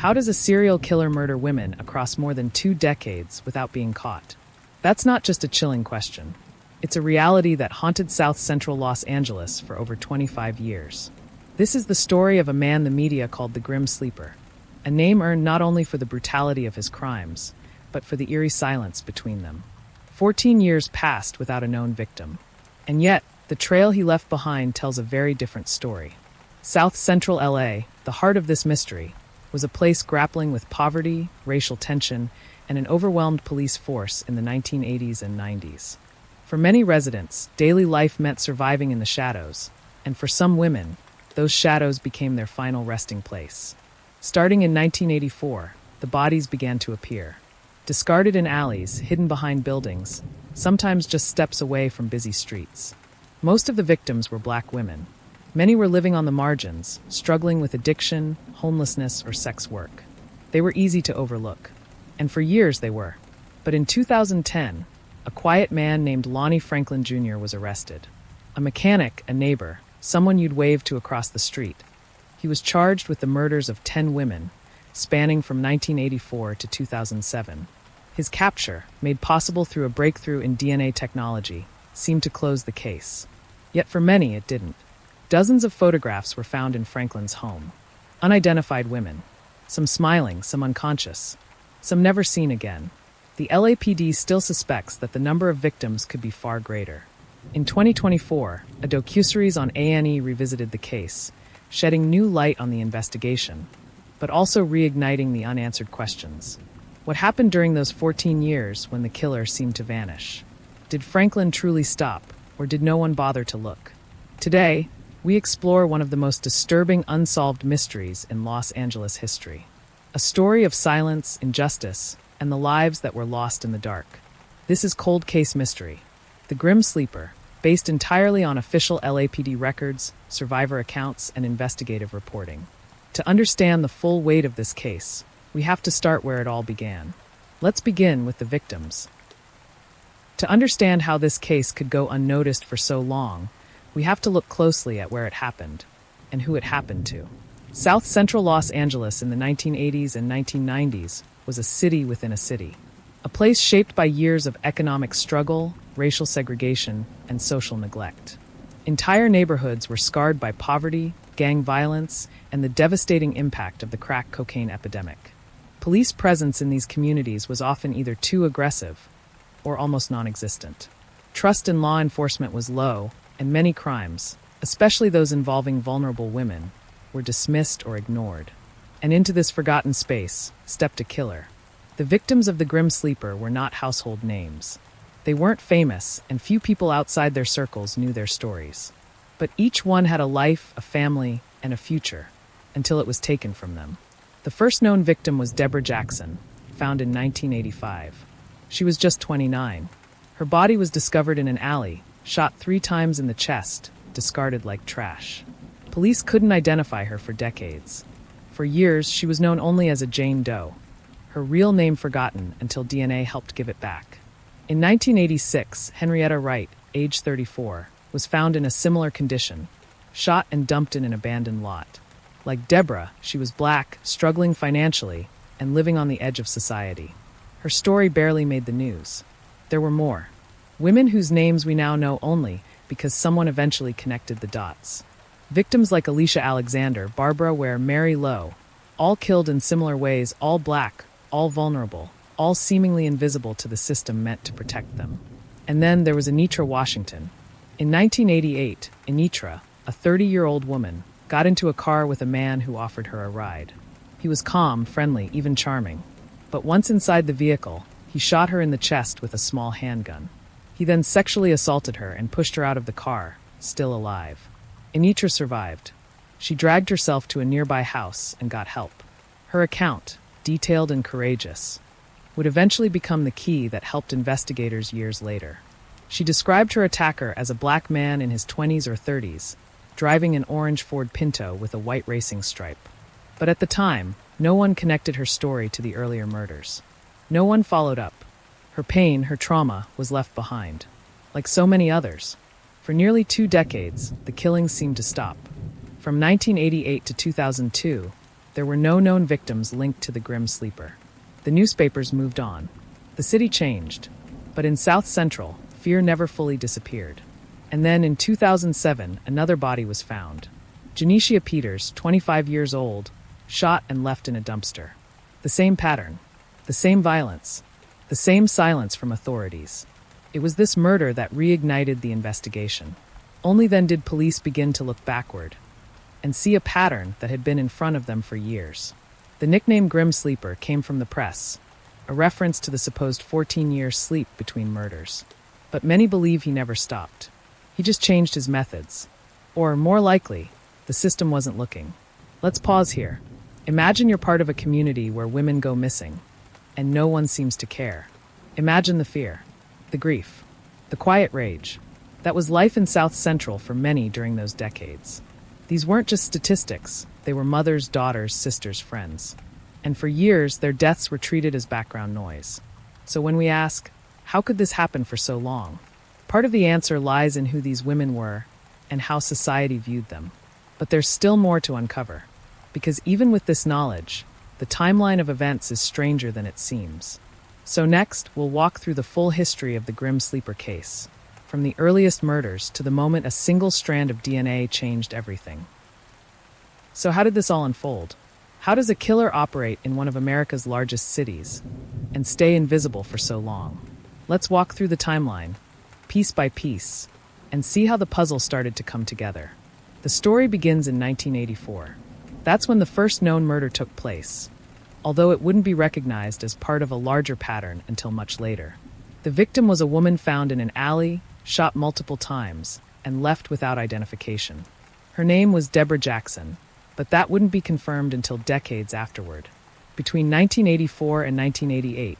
How does a serial killer murder women across more than 2 decades without being caught? That's not just a chilling question. It's a reality that haunted South Central Los Angeles for over 25 years. This is the story of a man the media called the Grim Sleeper, a name earned not only for the brutality of his crimes, but for the eerie silence between them. 14 years passed without a known victim. And yet, the trail he left behind tells a very different story. South Central LA, the heart of this mystery, was a place grappling with poverty, racial tension, and an overwhelmed police force in the 1980s and 90s. For many residents, daily life meant surviving in the shadows, and for some women, those shadows became their final resting place. Starting in 1984, the bodies began to appear. Discarded in alleys, hidden behind buildings, sometimes just steps away from busy streets. Most of the victims were Black women. Many were living on the margins, struggling with addiction, homelessness, or sex work. They were easy to overlook. And for years they were. But in 2010, a quiet man named Lonnie Franklin Jr. was arrested. A mechanic, a neighbor, someone you'd wave to across the street. He was charged with the murders of 10 women, spanning from 1984 to 2007. His capture, made possible through a breakthrough in DNA technology, seemed to close the case. Yet for many, it didn't. Dozens of photographs were found in Franklin's home. Unidentified women. Some smiling, some unconscious. Some never seen again. The LAPD still suspects that the number of victims could be far greater. In 2024, a docuseries on A&E revisited the case, shedding new light on the investigation, but also reigniting the unanswered questions. What happened during those 14 years when the killer seemed to vanish? Did Franklin truly stop, or did no one bother to look? Today, we explore one of the most disturbing unsolved mysteries in Los Angeles history. A story of silence, injustice, and the lives that were lost in the dark. This is Cold Case Mystery, The Grim Sleeper, based entirely on official LAPD records, survivor accounts, and investigative reporting. To understand the full weight of this case, we have to start where it all began. Let's begin with the victims. To understand how this case could go unnoticed for so long, we have to look closely at where it happened and who it happened to. South Central Los Angeles in the 1980s and 1990s was a city within a city, a place shaped by years of economic struggle, racial segregation, and social neglect. Entire neighborhoods were scarred by poverty, gang violence, and the devastating impact of the crack cocaine epidemic. Police presence in these communities was often either too aggressive or almost non-existent. Trust in law enforcement was low, and many crimes, especially those involving vulnerable women, were dismissed or ignored. And into this forgotten space stepped a killer. The victims of the Grim Sleeper were not household names. They weren't famous, and few people outside their circles knew their stories. But each one had a life, a family, and a future, until it was taken from them. The first known victim was Deborah Jackson, found in 1985. She was just 29. Her body was discovered in an alley, shot 3 times in the chest, discarded like trash. Police couldn't identify her for decades. For years, she was known only as a Jane Doe, her real name forgotten until DNA helped give it back. In 1986, Henrietta Wright, age 34, was found in a similar condition, shot and dumped in an abandoned lot. Like Deborah, she was Black, struggling financially, and living on the edge of society. Her story barely made the news. There were more. Women whose names we now know only because someone eventually connected the dots. Victims like Alicia Alexander, Barbara Ware, Mary Lowe, all killed in similar ways, all Black, all vulnerable, all seemingly invisible to the system meant to protect them. And then there was Anitra Washington. In 1988, Anitra, a 30-year-old woman, got into a car with a man who offered her a ride. He was calm, friendly, even charming. But once inside the vehicle, he shot her in the chest with a small handgun. He then sexually assaulted her and pushed her out of the car, still alive. Anitra survived. She dragged herself to a nearby house and got help. Her account, detailed and courageous, would eventually become the key that helped investigators years later. She described her attacker as a Black man in his 20s or 30s, driving an orange Ford Pinto with a white racing stripe. But at the time, no one connected her story to the earlier murders. No one followed up. Her pain, her trauma, was left behind. Like so many others. For nearly 2 decades, the killings seemed to stop. From 1988 to 2002, There were no known victims linked to the grim sleeper. The newspapers moved on. The city changed. But in South Central, fear never fully disappeared. And then in 2007, another body was found. Janicia Peters, 25 years old, shot and left in a dumpster. The same pattern, the same violence, the same silence from authorities. It was this murder that reignited the investigation. Only then did police begin to look backward and see a pattern that had been in front of them for years. The nickname Grim Sleeper came from the press, a reference to the supposed 14-year sleep between murders. But many believe he never stopped. He just changed his methods. Or, more likely, the system wasn't looking. Let's pause here. Imagine you're part of a community where women go missing, and no one seems to care. Imagine the fear, the grief, the quiet rage. That was life in South Central for many during those decades. These weren't just statistics, they were mothers, daughters, sisters, friends. And for years, their deaths were treated as background noise. So when we ask, how could this happen for so long? Part of the answer lies in who these women were and how society viewed them. But there's still more to uncover. Because even with this knowledge, the timeline of events is stranger than it seems. So next, we'll walk through the full history of the Grim Sleeper case, from the earliest murders to the moment a single strand of DNA changed everything. So how did this all unfold? How does a killer operate in one of America's largest cities and stay invisible for so long? Let's walk through the timeline, piece by piece, and see how the puzzle started to come together. The story begins in 1984. That's when the first known murder took place, although it wouldn't be recognized as part of a larger pattern until much later. The victim was a woman found in an alley, shot multiple times, and left without identification. Her name was Deborah Jackson, but that wouldn't be confirmed until decades afterward. Between 1984 and 1988,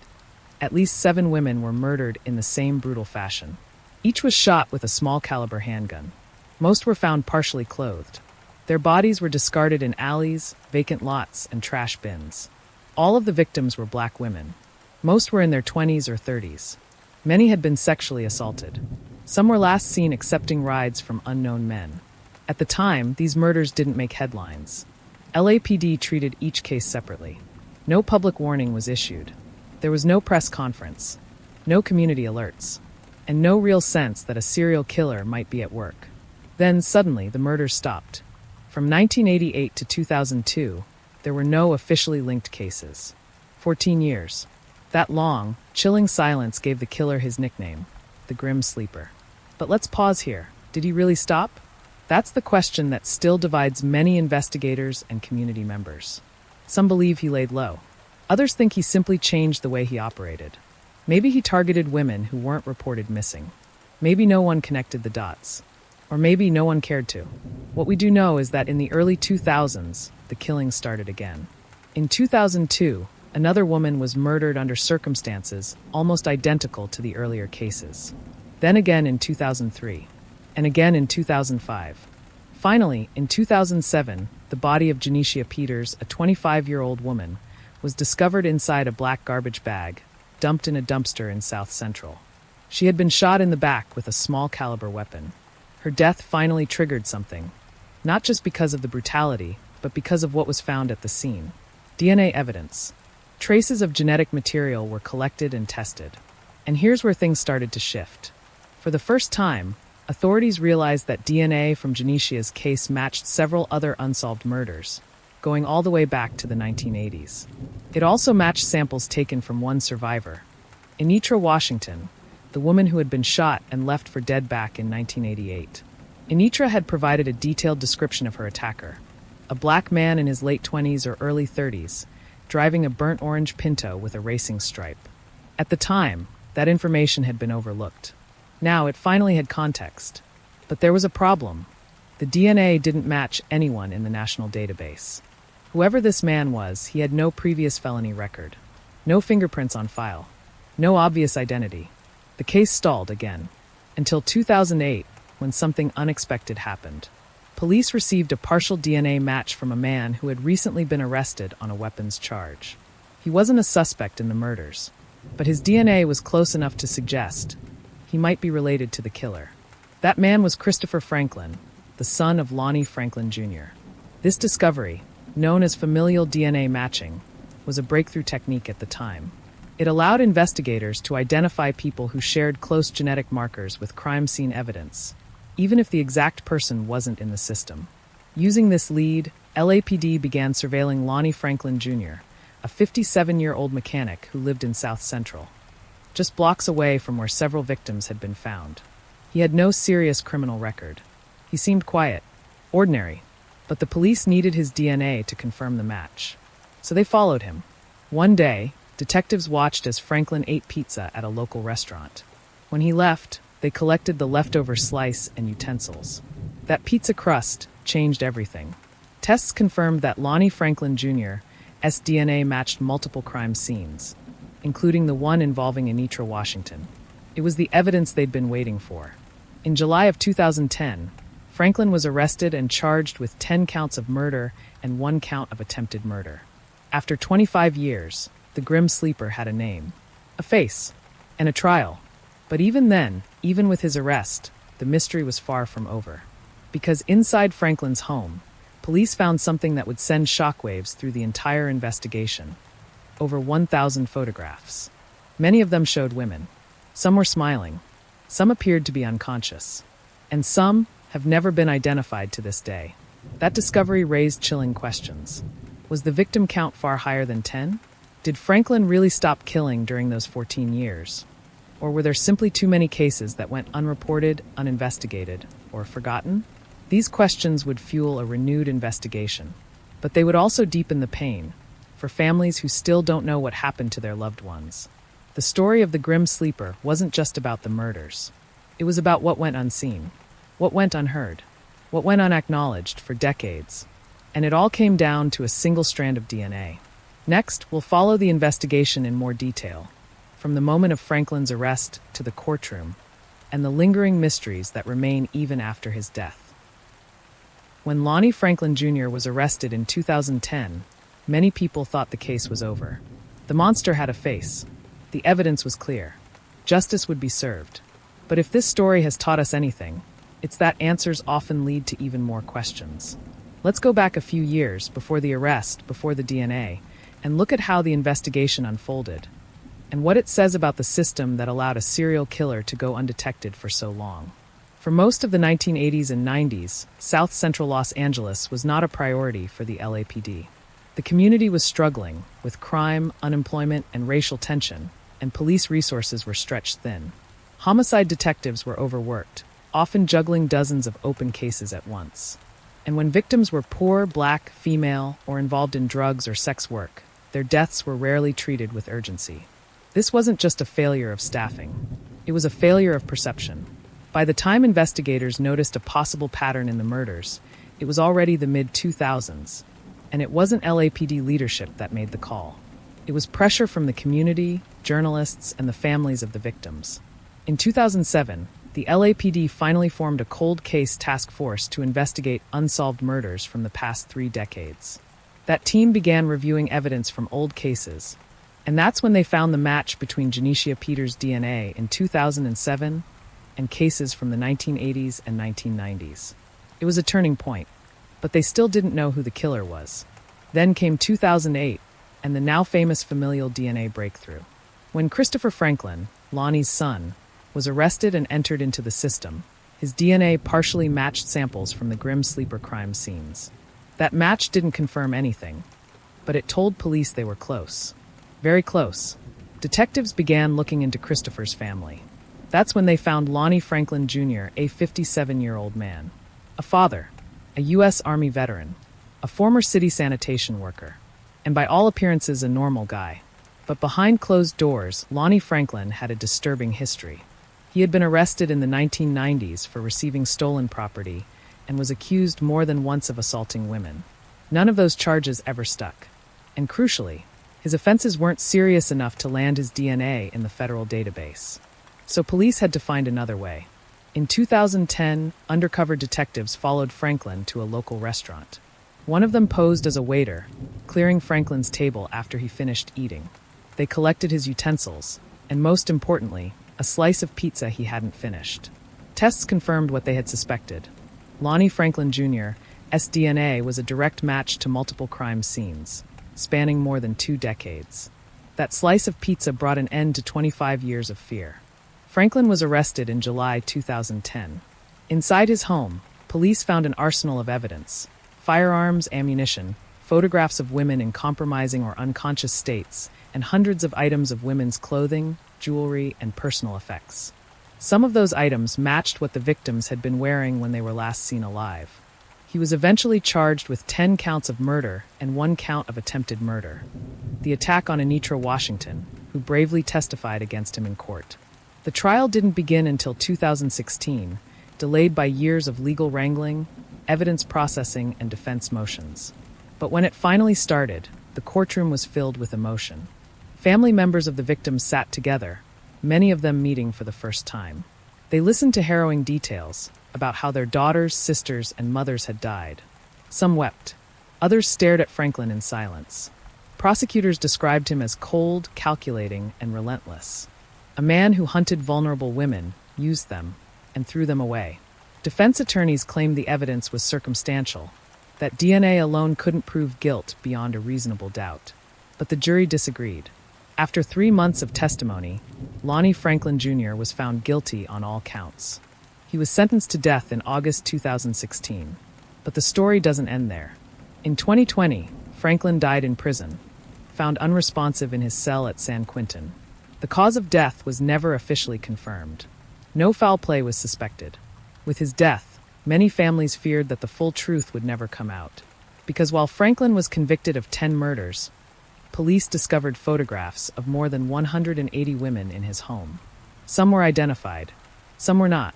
at least 7 women were murdered in the same brutal fashion. Each was shot with a small-caliber handgun. Most were found partially clothed. Their bodies were discarded in alleys, vacant lots, and trash bins. All of the victims were black women. Most were in their 20s or 30s. Many had been sexually assaulted. Some were last seen accepting rides from unknown men. At the time, these murders didn't make headlines. LAPD treated each case separately. No public warning was issued. There was no press conference, no community alerts, and no real sense that a serial killer might be at work. Then, suddenly, the murders stopped. From 1988 to 2002, there were no officially linked cases. 14 years. That long, chilling silence gave the killer his nickname, the Grim Sleeper. But let's pause here. Did he really stop? That's the question that still divides many investigators and community members. Some believe he laid low. Others think he simply changed the way he operated. Maybe he targeted women who weren't reported missing. Maybe no one connected the dots. Or maybe no one cared to. What we do know is that in the early 2000s, the killings started again. In 2002, another woman was murdered under circumstances almost identical to the earlier cases. Then again in 2003, and again in 2005. Finally, in 2007, the body of Janicia Peters, a 25-year-old woman, was discovered inside a black garbage bag, dumped in a dumpster in South Central. She had been shot in the back with a small-caliber weapon. Her death finally triggered something, not just because of the brutality, but because of what was found at the scene. DNA evidence. Traces of genetic material were collected and tested. And here's where things started to shift. For the first time, authorities realized that DNA from Janicia's case matched several other unsolved murders, going all the way back to the 1980s. It also matched samples taken from one survivor, Anitra Washington, the woman who had been shot and left for dead back in 1988. Anitra had provided a detailed description of her attacker, a black man in his late 20s or early 30s, driving a burnt orange Pinto with a racing stripe. At the time, that information had been overlooked. Now it finally had context. But there was a problem. The DNA didn't match anyone in the national database. Whoever this man was, he had no previous felony record, no fingerprints on file, no obvious identity. The case stalled again, until 2008, when something unexpected happened. Police received a partial DNA match from a man who had recently been arrested on a weapons charge. He wasn't a suspect in the murders, but his DNA was close enough to suggest he might be related to the killer. That man was Christopher Franklin, the son of Lonnie Franklin Jr. This discovery, known as familial DNA matching, was a breakthrough technique at the time. It allowed investigators to identify people who shared close genetic markers with crime scene evidence, even if the exact person wasn't in the system. Using this lead, LAPD began surveilling Lonnie Franklin Jr., a 57-year-old mechanic who lived in South Central, just blocks away from where several victims had been found. He had no serious criminal record. He seemed quiet, ordinary, but the police needed his DNA to confirm the match. So they followed him. One day, detectives watched as Franklin ate pizza at a local restaurant. When he left, they collected the leftover slice and utensils. That pizza crust changed everything. Tests confirmed that Lonnie Franklin Jr.'s DNA matched multiple crime scenes, including the one involving Anitra Washington. It was the evidence they'd been waiting for. In July of 2010, Franklin was arrested and charged with 10 counts of murder and 1 count of attempted murder. After 25 years, the Grim Sleeper had a name, a face, and a trial. But even then, even with his arrest, the mystery was far from over. Because inside Franklin's home, police found something that would send shockwaves through the entire investigation. Over 1,000 photographs. Many of them showed women. Some were smiling. Some appeared to be unconscious. And some have never been identified to this day. That discovery raised chilling questions. Was the victim count far higher than 10? Did Franklin really stop killing during those 14 years? Or were there simply too many cases that went unreported, uninvestigated, or forgotten? These questions would fuel a renewed investigation, but they would also deepen the pain for families who still don't know what happened to their loved ones. The story of the Grim Sleeper wasn't just about the murders. It was about what went unseen, what went unheard, what went unacknowledged for decades. And it all came down to a single strand of DNA. Next, we'll follow the investigation in more detail, from the moment of Franklin's arrest to the courtroom, and the lingering mysteries that remain even after his death. When Lonnie Franklin Jr. was arrested in 2010, many people thought the case was over. The monster had a face. The evidence was clear. Justice would be served. But if this story has taught us anything, it's that answers often lead to even more questions. Let's go back a few years before the arrest, before the DNA, and look at how the investigation unfolded, and what it says about the system that allowed a serial killer to go undetected for so long. For most of the 1980s and 90s, South Central Los Angeles was not a priority for the LAPD. The community was struggling with crime, unemployment, and racial tension, and police resources were stretched thin. Homicide detectives were overworked, often juggling dozens of open cases at once. And when victims were poor, black, female, or involved in drugs or sex work, their deaths were rarely treated with urgency. This wasn't just a failure of staffing. It was a failure of perception. By the time investigators noticed a possible pattern in the murders, it was already the mid-2000s, and it wasn't LAPD leadership that made the call. It was pressure from the community, journalists, and the families of the victims. In 2007, the LAPD finally formed a cold case task force to investigate unsolved murders from the past 3 decades. That team began reviewing evidence from old cases, and that's when they found the match between Janecia Peters' DNA in 2007 and cases from the 1980s and 1990s. It was a turning point, but they still didn't know who the killer was. Then came 2008, and the now famous familial DNA breakthrough. When Christopher Franklin, Lonnie's son, was arrested and entered into the system, his DNA partially matched samples from the Grim Sleeper crime scenes. That match didn't confirm anything, but it told police they were close. Very close. Detectives began looking into Christopher's family. That's when they found Lonnie Franklin Jr., a 57-year-old man. A father, a U.S. Army veteran, a former city sanitation worker, and by all appearances a normal guy. But behind closed doors, Lonnie Franklin had a disturbing history. He had been arrested in the 1990s for receiving stolen property and was accused more than once of assaulting women. None of those charges ever stuck. And crucially, his offenses weren't serious enough to land his DNA in the federal database. So police had to find another way. In 2010, undercover detectives followed Franklin to a local restaurant. One of them posed as a waiter, clearing Franklin's table after he finished eating. They collected his utensils, and most importantly, a slice of pizza he hadn't finished. Tests confirmed what they had suspected. Lonnie Franklin Jr. sDNA was a direct match to multiple crime scenes, spanning more than 2 decades. That slice of pizza brought an end to 25 years of fear. Franklin was arrested in July 2010. Inside his home, police found an arsenal of evidence: firearms, ammunition, photographs of women in compromising or unconscious states, and hundreds of items of women's clothing, jewelry, and personal effects. Some of those items matched what the victims had been wearing when they were last seen alive. He was eventually charged with 10 counts of murder and 1 count of attempted murder. The attack on Anitra Washington, who bravely testified against him in court. The trial didn't begin until 2016, delayed by years of legal wrangling, evidence processing, and defense motions. But when it finally started, the courtroom was filled with emotion. Family members of the victims sat together, many of them meeting for the first time. They listened to harrowing details about how their daughters, sisters, and mothers had died. Some wept. Others stared at Franklin in silence. Prosecutors described him as cold, calculating, and relentless. A man who hunted vulnerable women, used them, and threw them away. Defense attorneys claimed the evidence was circumstantial, that DNA alone couldn't prove guilt beyond a reasonable doubt. But the jury disagreed. After 3 months of testimony, Lonnie Franklin Jr. was found guilty on all counts. He was sentenced to death in August 2016. But the story doesn't end there. In 2020, Franklin died in prison, found unresponsive in his cell at San Quentin. The cause of death was never officially confirmed. No foul play was suspected. With his death, many families feared that the full truth would never come out. Because while Franklin was convicted of 10 murders, police discovered photographs of more than 180 women in his home. Some were identified, some were not.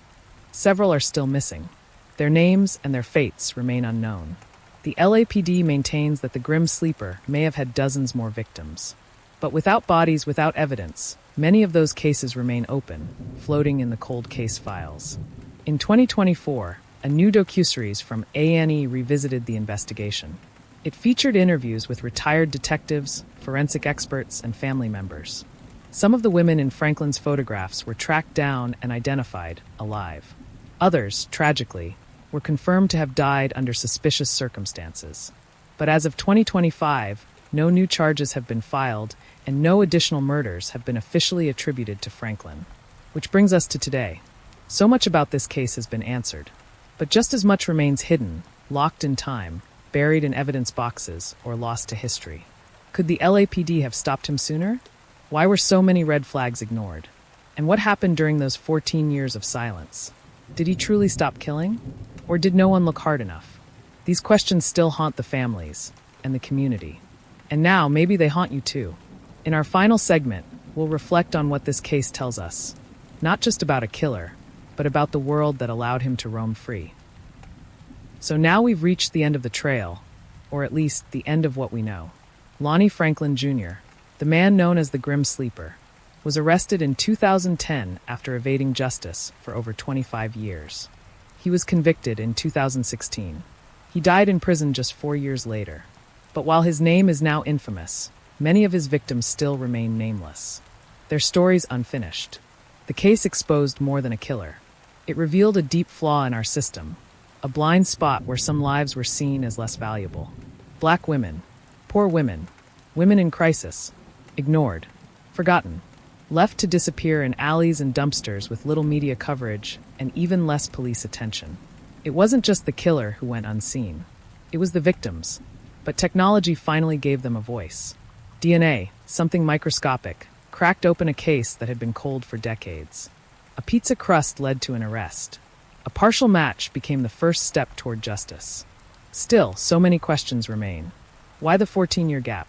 Several are still missing. Their names and their fates remain unknown. The LAPD maintains that the Grim Sleeper may have had dozens more victims. But without bodies, without evidence, many of those cases remain open, floating in the cold case files. In 2024, a new docuseries from A&E revisited the investigation. It featured interviews with retired detectives, forensic experts, and family members. Some of the women in Franklin's photographs were tracked down and identified alive. Others, tragically, were confirmed to have died under suspicious circumstances. But as of 2025, no new charges have been filed, and no additional murders have been officially attributed to Franklin. Which brings us to today. So much about this case has been answered, but just as much remains hidden, locked in time, buried in evidence boxes, or lost to history. Could the LAPD have stopped him sooner? Why were so many red flags ignored? And what happened during those 14 years of silence? Did he truly stop killing? Or did no one look hard enough? These questions still haunt the families and the community. And now, maybe they haunt you too. In our final segment, we'll reflect on what this case tells us. Not just about a killer, but about the world that allowed him to roam free. So now we've reached the end of the trail, or at least the end of what we know. Lonnie Franklin Jr., the man known as the Grim Sleeper, was arrested in 2010 after evading justice for over 25 years. He was convicted in 2016. He died in prison just 4 years later. But while his name is now infamous, many of his victims still remain nameless. Their stories unfinished. The case exposed more than a killer. It revealed a deep flaw in our system, a blind spot where some lives were seen as less valuable. Black women, poor women, women in crisis, ignored, forgotten, left to disappear in alleys and dumpsters with little media coverage and even less police attention. It wasn't just the killer who went unseen. It was the victims. But technology finally gave them a voice. DNA, something microscopic, cracked open a case that had been cold for decades. A pizza crust led to an arrest. A partial match became the first step toward justice. Still, so many questions remain. Why the 14-year gap?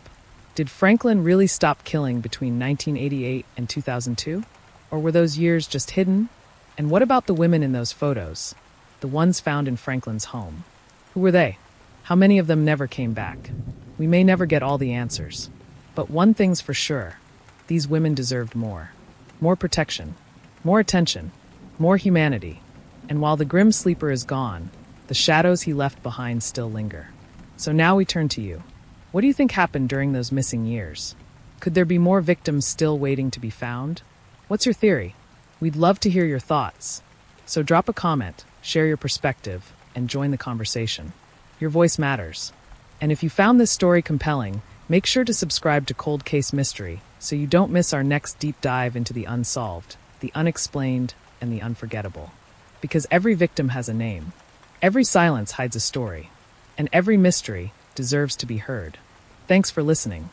Did Franklin really stop killing between 1988 and 2002? Or were those years just hidden? And what about the women in those photos? The ones found in Franklin's home? Who were they? How many of them never came back? We may never get all the answers. But one thing's for sure. These women deserved more. More protection. More attention. More humanity. And while the Grim Sleeper is gone, the shadows he left behind still linger. So now we turn to you. What do you think happened during those missing years? Could there be more victims still waiting to be found? What's your theory? We'd love to hear your thoughts. So drop a comment, share your perspective, and join the conversation. Your voice matters. And if you found this story compelling, make sure to subscribe to Cold Case Mystery so you don't miss our next deep dive into the unsolved, the unexplained, and the unforgettable. Because every victim has a name, every silence hides a story, and every mystery deserves to be heard. Thanks for listening.